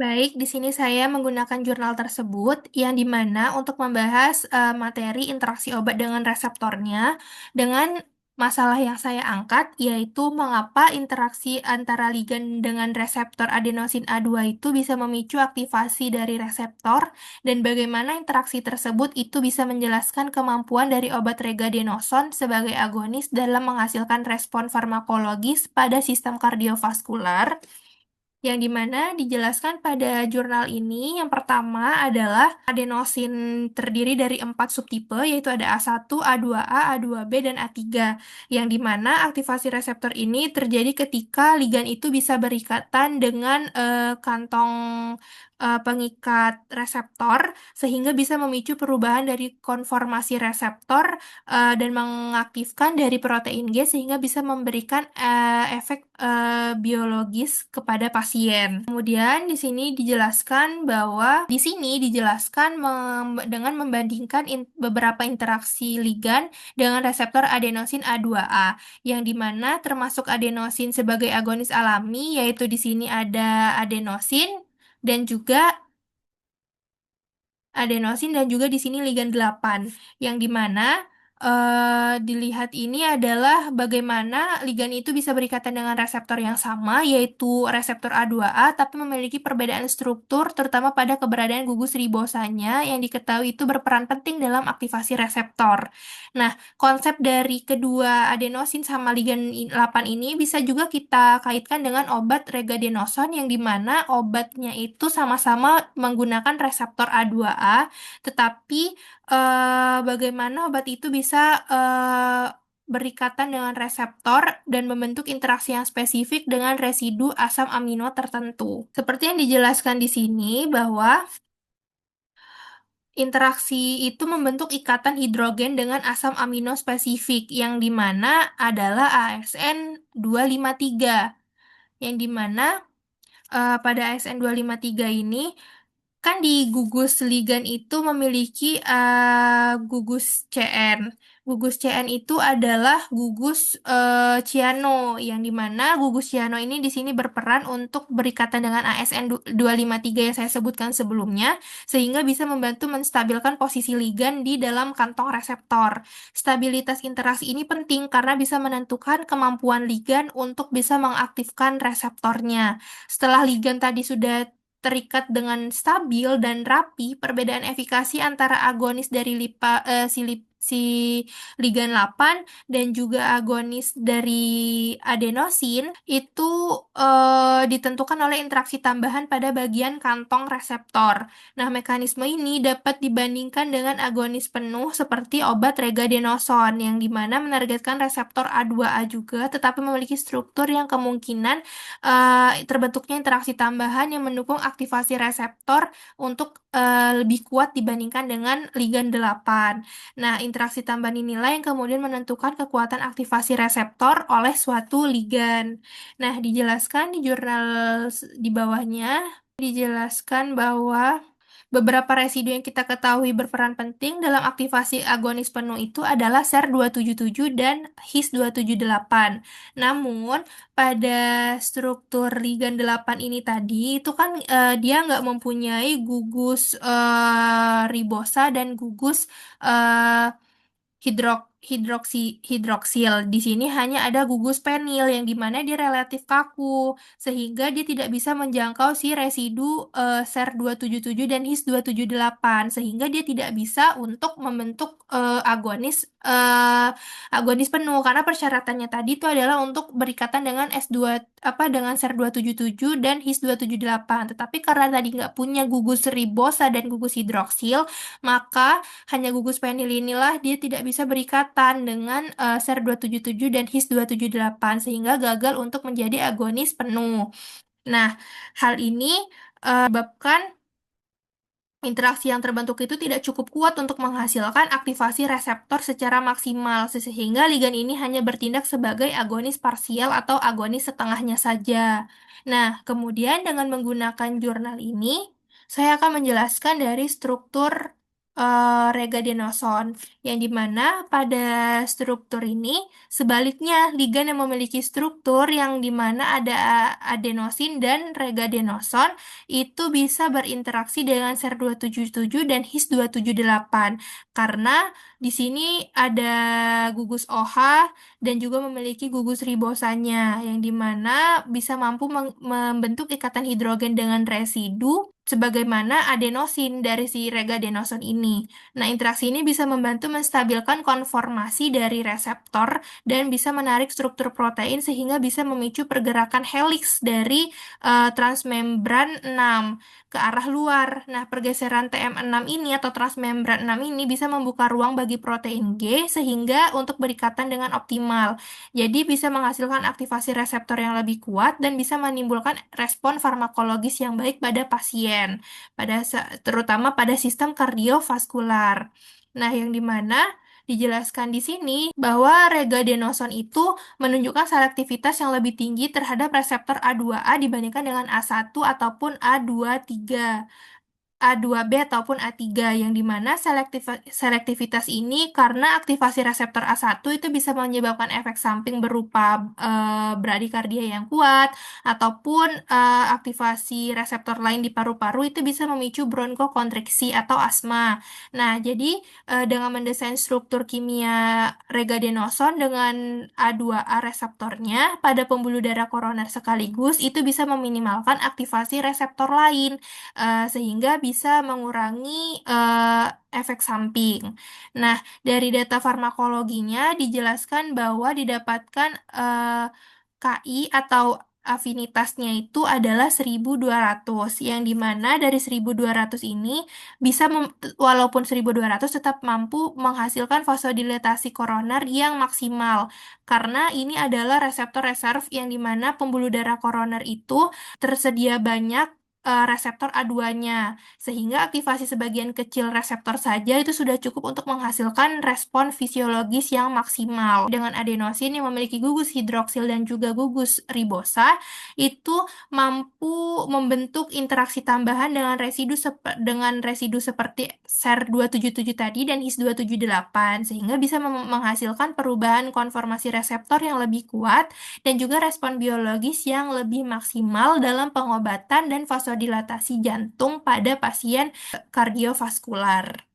Baik, di sini saya menggunakan jurnal tersebut yang dimana untuk membahas materi interaksi obat dengan reseptornya dengan masalah yang saya angkat yaitu mengapa interaksi antara ligan dengan reseptor adenosin A2 itu bisa memicu aktivasi dari reseptor dan bagaimana interaksi tersebut itu bisa menjelaskan kemampuan dari obat regadenoson sebagai agonis dalam menghasilkan respon farmakologis pada sistem kardiovaskular yang dimana dijelaskan pada jurnal ini yang pertama adalah adenosin terdiri dari 4 subtipe yaitu ada A1, A2A, A2B, dan A3 yang dimana aktivasi reseptor ini terjadi ketika ligan itu bisa berikatan dengan kantong pengikat reseptor sehingga bisa memicu perubahan dari konformasi reseptor dan mengaktifkan dari protein G sehingga bisa memberikan efek biologis kepada pasien. Kemudian di sini dijelaskan dengan membandingkan beberapa interaksi ligan dengan reseptor adenosin A2A yang dimana termasuk adenosin sebagai agonis alami yaitu di sini ada adenosin dan juga di sini ligan 8 yang dimana dilihat ini adalah bagaimana ligan itu bisa berikatan dengan reseptor yang sama yaitu reseptor A2A tapi memiliki perbedaan struktur terutama pada keberadaan gugus ribosanya yang diketahui itu berperan penting dalam aktivasi reseptor. Nah, konsep dari kedua adenosin sama ligan 8 ini bisa juga kita kaitkan dengan obat regadenoson yang dimana obatnya itu sama-sama menggunakan reseptor A2A, tetapi bagaimana obat itu bisa berikatan dengan reseptor dan membentuk interaksi yang spesifik dengan residu asam amino tertentu. Seperti yang dijelaskan di sini bahwa interaksi itu membentuk ikatan hidrogen dengan asam amino spesifik yang dimana adalah ASN 253 yang dimana pada ASN 253 ini kan di gugus ligan itu memiliki gugus CN. Gugus CN itu adalah gugus cyano, yang dimana gugus cyano ini di sini berperan untuk berikatan dengan ASN 253 yang saya sebutkan sebelumnya, sehingga bisa membantu menstabilkan posisi ligan di dalam kantong reseptor. Stabilitas interaksi ini penting karena bisa menentukan kemampuan ligan untuk bisa mengaktifkan reseptornya. Setelah ligan tadi sudah terikat dengan stabil dan rapi, perbedaan efikasi antara agonis dari si ligan 8 dan juga agonis dari adenosin itu ditentukan oleh interaksi tambahan pada bagian kantong reseptor. Nah, mekanisme ini dapat dibandingkan dengan agonis penuh seperti obat regadenoson yang dimana menargetkan reseptor A2A juga, tetapi memiliki struktur yang kemungkinan terbentuknya interaksi tambahan yang mendukung aktivasi reseptor untuk lebih kuat dibandingkan dengan ligan 8. Nah, interaksi tambahan inilah yang kemudian menentukan kekuatan aktivasi reseptor oleh suatu ligan. Nah, dijelaskan di jurnal di bawahnya, dijelaskan bahwa beberapa residu yang kita ketahui berperan penting dalam aktivasi agonis penuh itu adalah SER277 dan HIS278. Namun, pada struktur ligan 8 ini tadi, itu kan dia nggak mempunyai gugus ribosa dan gugus eh, hidroksil. Di sini hanya ada gugus penil yang dimana dia relatif kaku sehingga dia tidak bisa menjangkau si residu SER277 dan HIS278 sehingga dia tidak bisa untuk membentuk agonis penuh karena persyaratannya tadi itu adalah untuk berikatan dengan dengan SER277 dan HIS278. Tetapi karena tadi nggak punya gugus ribosa dan gugus hidroksil, maka hanya gugus penil inilah dia tidak bisa berikatan dengan SER277 dan HIS278 sehingga gagal untuk menjadi agonis penuh. Nah, hal ini menyebabkan interaksi yang terbentuk itu tidak cukup kuat untuk menghasilkan aktivasi reseptor secara maksimal, sehingga ligan ini hanya bertindak sebagai agonis parsial atau agonis setengahnya saja. Nah, kemudian dengan menggunakan jurnal ini, saya akan menjelaskan dari struktur regadenoson, yang dimana pada struktur ini sebaliknya ligan yang memiliki struktur yang dimana ada adenosin dan regadenoson itu bisa berinteraksi dengan SER277 dan HIS278 karena di sini ada gugus OH dan juga memiliki gugus ribosanya yang dimana bisa mampu membentuk ikatan hidrogen dengan residu sebagaimana adenosin dari si regadenoson ini. Nah, interaksi ini bisa membantu menstabilkan konformasi dari reseptor dan bisa menarik struktur protein sehingga bisa memicu pergerakan helix dari transmembran 6 ke arah luar. Nah, pergeseran TM6 ini atau transmembran 6 ini bisa membuka ruang bagi protein G sehingga untuk berikatan dengan optimal. Jadi bisa menghasilkan aktivasi reseptor yang lebih kuat dan bisa menimbulkan respon farmakologis yang baik pada pasien, terutama pada sistem kardiovaskular. Nah, yang dimana dijelaskan di sini bahwa regadenoson itu menunjukkan selektivitas yang lebih tinggi terhadap reseptor A2A dibandingkan dengan A1 ataupun A23. A2B ataupun A3 yang dimana selektivitas ini karena aktivasi reseptor A1 itu bisa menyebabkan efek samping berupa bradikardia yang kuat ataupun aktivasi reseptor lain di paru-paru itu bisa memicu bronkokonstriksi atau asma. Nah, jadi dengan mendesain struktur kimia regadenoson dengan A2A reseptornya pada pembuluh darah koroner sekaligus itu bisa meminimalkan aktivasi reseptor lain sehingga bisa mengurangi efek samping. Nah, dari data farmakologinya dijelaskan bahwa didapatkan KI atau afinitasnya itu adalah 1.200, yang dimana dari 1.200 ini bisa walaupun 1.200 tetap mampu menghasilkan vasodilatasi koroner yang maksimal karena ini adalah reseptor reserve yang dimana pembuluh darah koroner itu tersedia banyak reseptor A2-nya, sehingga aktivasi sebagian kecil reseptor saja itu sudah cukup untuk menghasilkan respon fisiologis yang maksimal. Dengan adenosin yang memiliki gugus hidroksil dan juga gugus ribosa, itu mampu membentuk interaksi tambahan dengan residu seperti SER277 tadi dan HIS278, sehingga bisa menghasilkan perubahan konformasi reseptor yang lebih kuat dan juga respon biologis yang lebih maksimal dalam pengobatan dan vasodilatasi jantung pada pasien kardiovaskular.